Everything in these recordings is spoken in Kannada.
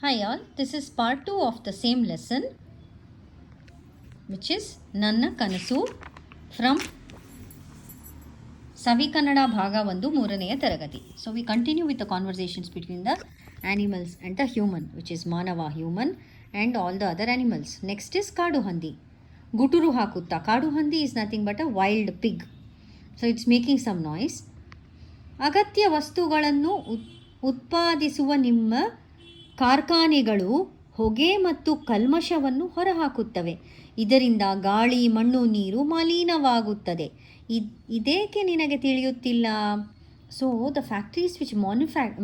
Hi all, this is part 2 of the same lesson, which is Nanna Kanasu from Savi Kannada Bhaga 1 3neya Taragati. So we continue with the conversations between the animals and the human, which is Manava human and all the other animals. Next is Kadu Handi. Guturu Hakutta. Kadu Handi is nothing but a wild pig. So it's making some noise. ಅಗತ್ಯ ವಸ್ತುಗಳನ್ನು ಉತ್ಪಾದಿಸುವ ನಿಮ್ಮ ಕಾರ್ಖಾನೆಗಳು ಹೊಗೆ ಮತ್ತು ಕಲ್ಮಶವನ್ನು ಹೊರಹಾಕುತ್ತವೆ. ಇದರಿಂದ ಗಾಳಿ, ಮಣ್ಣು, ನೀರು ಮಲಿನವಾಗುತ್ತದೆ. ಇದೇಕೆ ನಿನಗೆ ತಿಳಿಯುತ್ತಿಲ್ಲ? So the factories which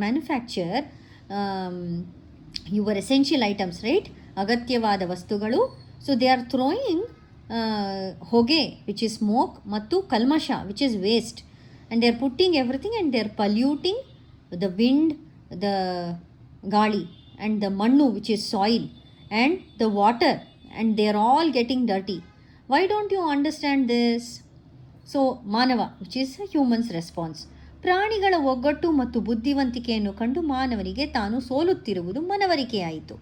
manufacture your essential items, right? ಅಗತ್ಯವಾದ ವಸ್ತುಗಳು. ಸೊ ದೇ ಆರ್ ಥ್ರೋಯಿಂಗ್ ಹೊಗೆ ವಿಚ್ ಇಸ್ ಸ್ಮೋಕ್ ಮತ್ತು ಕಲ್ಮಶ which is waste, and they are putting everything and they are polluting the wind, the gali, and the mannu which is soil, and the water, and they are all getting dirty. Why don't you understand this? So manava, which is a human's response. ಪ್ರಾಣಿಗಳ ಒಗ್ಗಟ್ಟು ಮತ್ತು ಬುದ್ಧಿವಂತಿಕೆಯನ್ನು ಕಂಡು ಮಾನವನಿಗೆ ತಾನು ಸೋಲುತ್ತಿರುವುದು ಮನವರಿಕೆಯಾಯಿತು.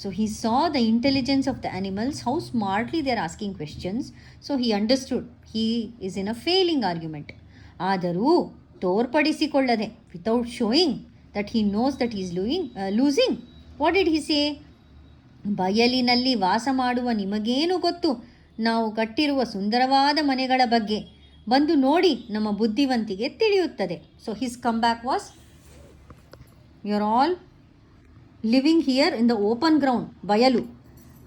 So he saw the intelligence of the animals, how smartly they are asking questions. So he understood he is in a failing argument. ಆದರೂ ತೋರ್ಪಡಿಸಿಕೊಳ್ಳದೆ, without showing that he knows that is losing. What did he say? ಬಯಲಿನಲ್ಲಿ ವಾಸ ಮಾಡುವ ನಿಮಗೇನು ಗೊತ್ತು ನಾವು ಕಟ್ಟಿರುವ ಸುಂದರವಾದ ಮನೆಗಳ ಬಗ್ಗೆ? ಬಂದು ನೋಡಿ, ನಮ್ಮ ಬುದ್ಧಿವಂತಿಗೆ ತಿಳಿಯುತ್ತದೆ. So his come back was, you are all living here in the open ground, ಬಯಲು.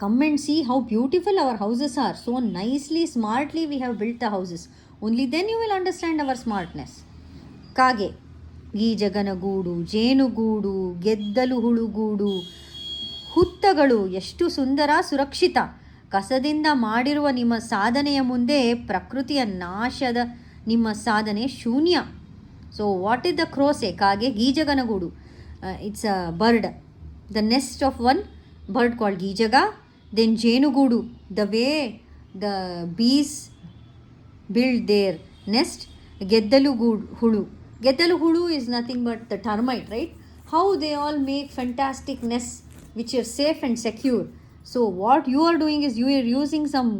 Come and see how beautiful our houses are. So nicely, smartly we have built the houses. Only then you will understand our smartness. ಕಾಗೆ, ಗೀಜಗನಗೂಡು, ಜೇನುಗೂಡು, ಗೆದ್ದಲು ಹುಳುಗೂಡು, ಹುತ್ತಗಳು ಎಷ್ಟು ಸುಂದರ, ಸುರಕ್ಷಿತ. ಕಸದಿಂದ ಮಾಡಿರುವ ನಿಮ್ಮ ಸಾಧನೆಯ ಮುಂದೆ ಪ್ರಕೃತಿಯ ನಾಶದ ನಿಮ್ಮ ಸಾಧನೆ ಶೂನ್ಯ. So what is the crows? ಕಾಗೆ, ಗೀಜಗನಗೂಡು, it's a bird, the nest of one bird called ಗೀಜಗ. ದೆನ್ ಜೇನುಗೂಡು, the way the bees build their nest. Geddalu hulu. Geddalu hulu is nothing but the termite, right? How they all make fantastic nests which are safe and secure. So what you are doing is you are using some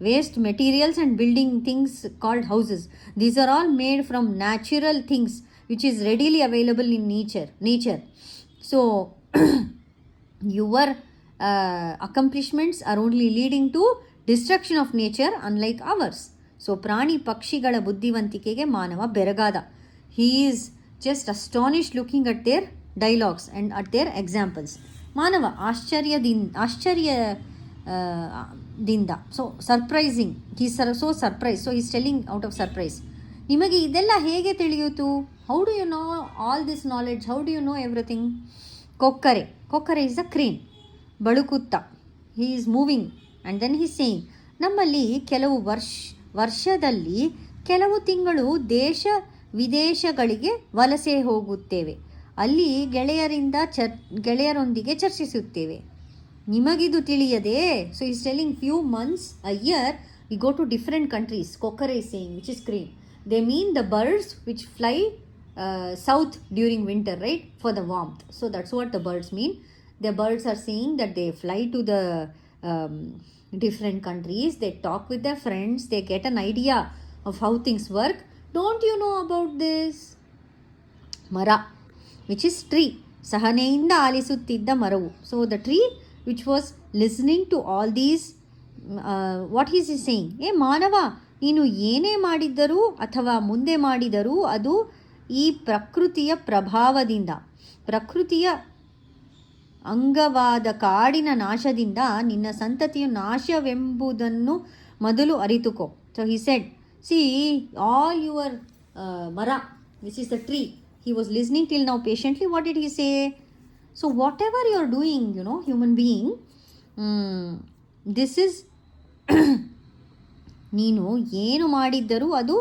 waste materials and building things called houses. These are all made from natural things which is readily available in nature. So your accomplishments are only leading to destruction of nature, unlike ours. So ಪ್ರಾಣಿ ಪಕ್ಷಿಗಳ ಬುದ್ಧಿವಂತಿಕೆಗೆ ಮಾನವ ಬೆರಗಾದ. He is just astonished looking at their dialogues and at their examples. ಮಾನವ ಆಶ್ಚರ್ಯದಿಂದ so surprising, he so surprise. So is telling out of surprise. ನಿಮಗೆ ಇದೆಲ್ಲ ಹೇಗೆ ತಿಳಿಯಿತು? How do you know all this knowledge? How do you know everything? ಕೊಕ್ಕರೆ ಇಸ್ ಅ ಕ್ರೇನ್. ಬಳುಕುತ್ತ, he is moving and then he saying. ನಮ್ಮಲ್ಲಿ ಕೆಲವು ವರ್ಷದಲ್ಲಿ ಕೆಲವು ತಿಂಗಳು ದೇಶ ವಿದೇಶಗಳಿಗೆ ವಲಸೆ ಹೋಗುತ್ತೇವೆ. ಅಲ್ಲಿ ಗೆಳೆಯರೊಂದಿಗೆ ಚರ್ಚಿಸುತ್ತೇವೆ. ನಿಮಗಿದು ತಿಳಿಯದೆ? So is telling few months a year we go to different countries. ಕೊಕ್ಕರೆ is saying, which is crane. They mean the birds which fly south during winter, right, for the warmth. So that's what the birds mean. The birds are saying that they fly to the different countries, they talk with their friends, they get an idea of how things work. Don't you know about this? Mara, which is tree. ಸಹನೆಯಿಂದ ಆಲಿಸುತ್ತಿದ್ದ ಮರವು. So the tree which was listening to all these, what is is saying? ಮಾನವ, ನೀನು ಏನೇ ಮಾಡಿದ್ದರೂ ಅಥವಾ ಮುಂದೆ ಮಾಡಿದರೂ ಅದು ಈ ಪ್ರಕೃತಿಯ ಪ್ರಭಾವದಿಂದ, ಪ್ರಕೃತಿಯ ಅಂಗವಾದ ಕಾಡಿನ ನಾಶದಿಂದ ನಿನ್ನ ಸಂತತಿಯು ನಾಶವೆಂಬುದನ್ನು ಮೊದಲು ಅರಿತುಕೋ. So he said, see all your ಮರ, which is the tree. He was listening till now patiently. What did he say? So whatever you are doing, you know, human being, this is ನೀನು ಏನು ಮಾಡಿದ್ದರೂ ಅದು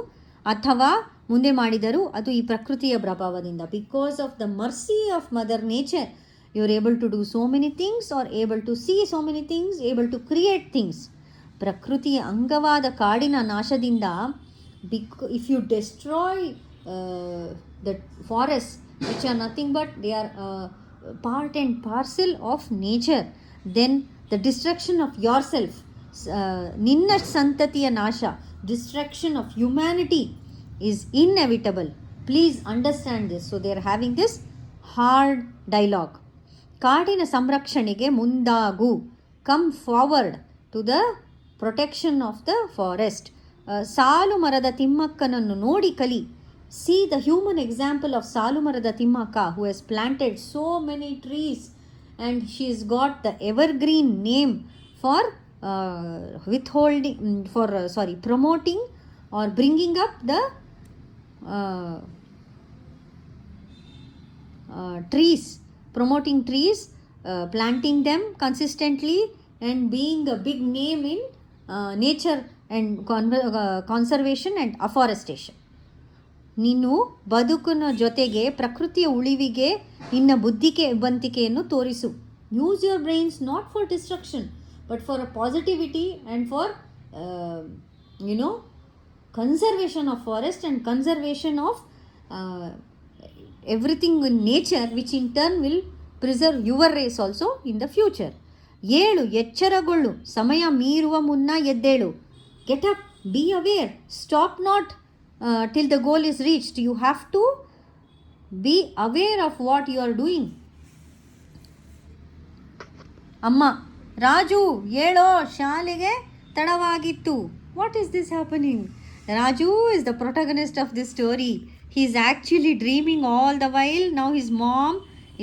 ಅಥವಾ ಮುಂದೆ ಮಾಡಿದರೂ ಅದು ಈ ಪ್ರಕೃತಿಯ ಪ್ರಭಾವದಿಂದ. Because of the mercy of mother nature you are able to do so many things, or able to see so many things, able to create things. ಪ್ರಕೃತಿಯ ಅಂಗವಾದ ಕಾಡಿನ ನಾಶದಿಂದ, if you destroy the forests which are nothing but they are part and parcel of nature, then the destruction of yourself, ninna santatiya nasha, destruction of humanity is inevitable. Please understand this. So they are having this hard dialogue. ಕಾಡಿನ ಸಂರಕ್ಷಣೆಗೆ ಮುಂದಾಗು, come forward to the protection of the forest. ಸಾಲು ಮರದ ತಿಮ್ಮಕ್ಕನನ್ನು ನೋಡಿ ಕಲಿ. See the human example of Salumarada Timmaka, who has planted so many trees, and she has got the evergreen name for promoting or bringing up the trees, promoting trees, planting them consistently, and being a big name in nature and conservation and afforestation. ನೀನು ಬದುಕಿನ ಜೊತೆಗೆ ಪ್ರಕೃತಿಯ ಉಳಿವಿಗೆ ನಿನ್ನ ಬುದ್ಧಿವಂತಿಕೆಯನ್ನು ತೋರಿಸು. Use your brains not for destruction but for a positivity and for conservation of forest and conservation of everything in nature which in turn will preserve your race also in the future. ಏಳು, ಎಚ್ಚರಗೊಳ್ಳು, ಸಮಯ ಮೀರುವ ಮುನ್ನ ಎದ್ದೇಳು. Get up, be aware, stop not till the goal is reached. You have to be aware of what you are doing. ಅಮ್ಮ, ರಾಜು ಏಳೋ, ಶಾಲೆಗೆ ತಡವಾಗಿತ್ತು. What is this happening? Raju is the protagonist of this story. He is actually dreaming all the while. Now his mom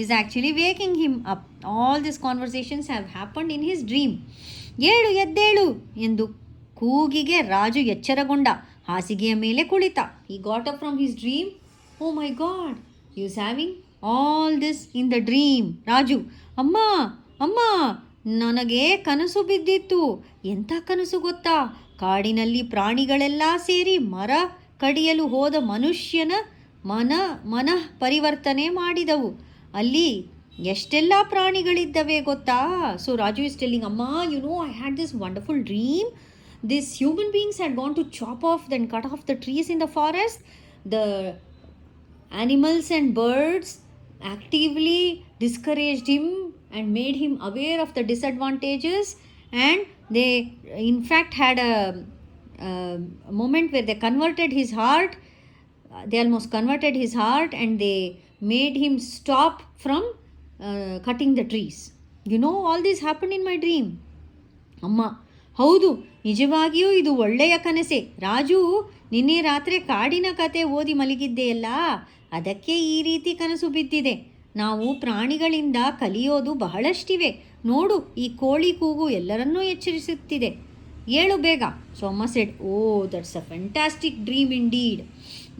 is actually waking him up. All these conversations have happened in his dream. ಏಳು, ಎದ್ದೇಳು ಎಂದು ಕೂಗಿಗೆ ರಾಜು ಎಚ್ಚರಗೊಂಡ. ಹಾಸಿಗೆಯ ಮೇಲೆ ಕುಳಿತ. He got up from his dream. Oh my God, he was having all this in the dream. Raju, ಅಮ್ಮ ಅಮ್ಮ, ನನಗೆ ಕನಸು ಬಿದ್ದಿತ್ತು. ಎಂಥ ಕನಸು ಗೊತ್ತಾ? ಕಾಡಿನಲ್ಲಿ ಪ್ರಾಣಿಗಳೆಲ್ಲ ಸೇರಿ ಮರ ಕಡಿಯಲು ಹೋದ ಮನುಷ್ಯನ ಮನಃ ಪರಿವರ್ತನೆ ಮಾಡಿದವು. ಅಲ್ಲಿ ಎಷ್ಟೆಲ್ಲ ಪ್ರಾಣಿಗಳಿದ್ದವೆ ಗೊತ್ತಾ? ಸೊ ರಾಜು is telling, ಅಮ್ಮ, I had this wonderful dream. These human beings had gone to chop off, then cut off the trees in the forest. The animals and birds actively discouraged him and made him aware of the disadvantages, and they in fact had a moment where they converted his heart. They almost converted his heart, and they made him stop from cutting the trees. All this happened in my dream. Amma, ಹೌದು, ನಿಜವಾಗಿಯೂ ಇದು ಒಳ್ಳೆಯ ಕನಸೆ. ರಾಜು, ನಿನ್ನೆ ರಾತ್ರಿ ಕಾಡಿನ ಕತೆ ಓದಿ ಮಲಗಿದ್ದೆಯಲ್ಲ, ಅದಕ್ಕೆ ಈ ರೀತಿ ಕನಸು ಬಿದ್ದಿದೆ. ನಾವು ಪ್ರಾಣಿಗಳಿಂದ ಕಲಿಯೋದು ಬಹಳಷ್ಟಿವೆ. ನೋಡು, ಈ ಕೋಳಿ ಕೂಗು ಎಲ್ಲರನ್ನೂ ಎಚ್ಚರಿಸುತ್ತಿದೆ. ಏಳು ಬೇಗ. ಸೊ ಅಮ್ಮ said, oh, that's a fantastic dream indeed.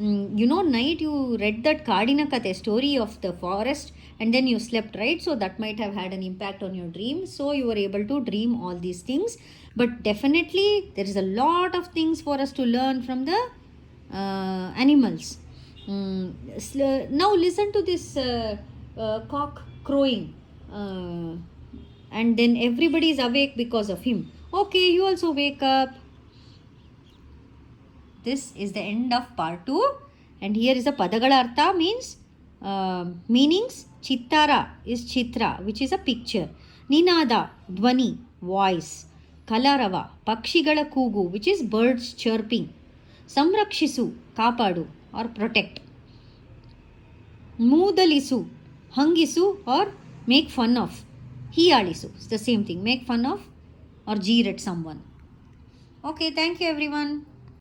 night you read that Kadina Kate story of the forest, and then you slept, right? So that might have had an impact on your dream. So you were able to dream all these things. But definitely there is a lot of things for us to learn from the animals. Now listen to this cock crowing, and then everybody is awake because of him. Okay, you also wake up. This is the end of part 2, and here is a padagala artha, meanings. Chittara is chitra, which is a picture. Ninada, dwani, voice. Kalarava, pakshigala ಕೂಗು, which is birds chirping. ಸಂರಕ್ಷಿಸು, ಕಾಪಾಡು or protect. ಮೂದಲಿಸು, ಹಂಗಿಸು or make fun of. ಹೀಯಾಳಿಸು, it's the same thing, make fun of or jeer at someone. Okay, thank you everyone.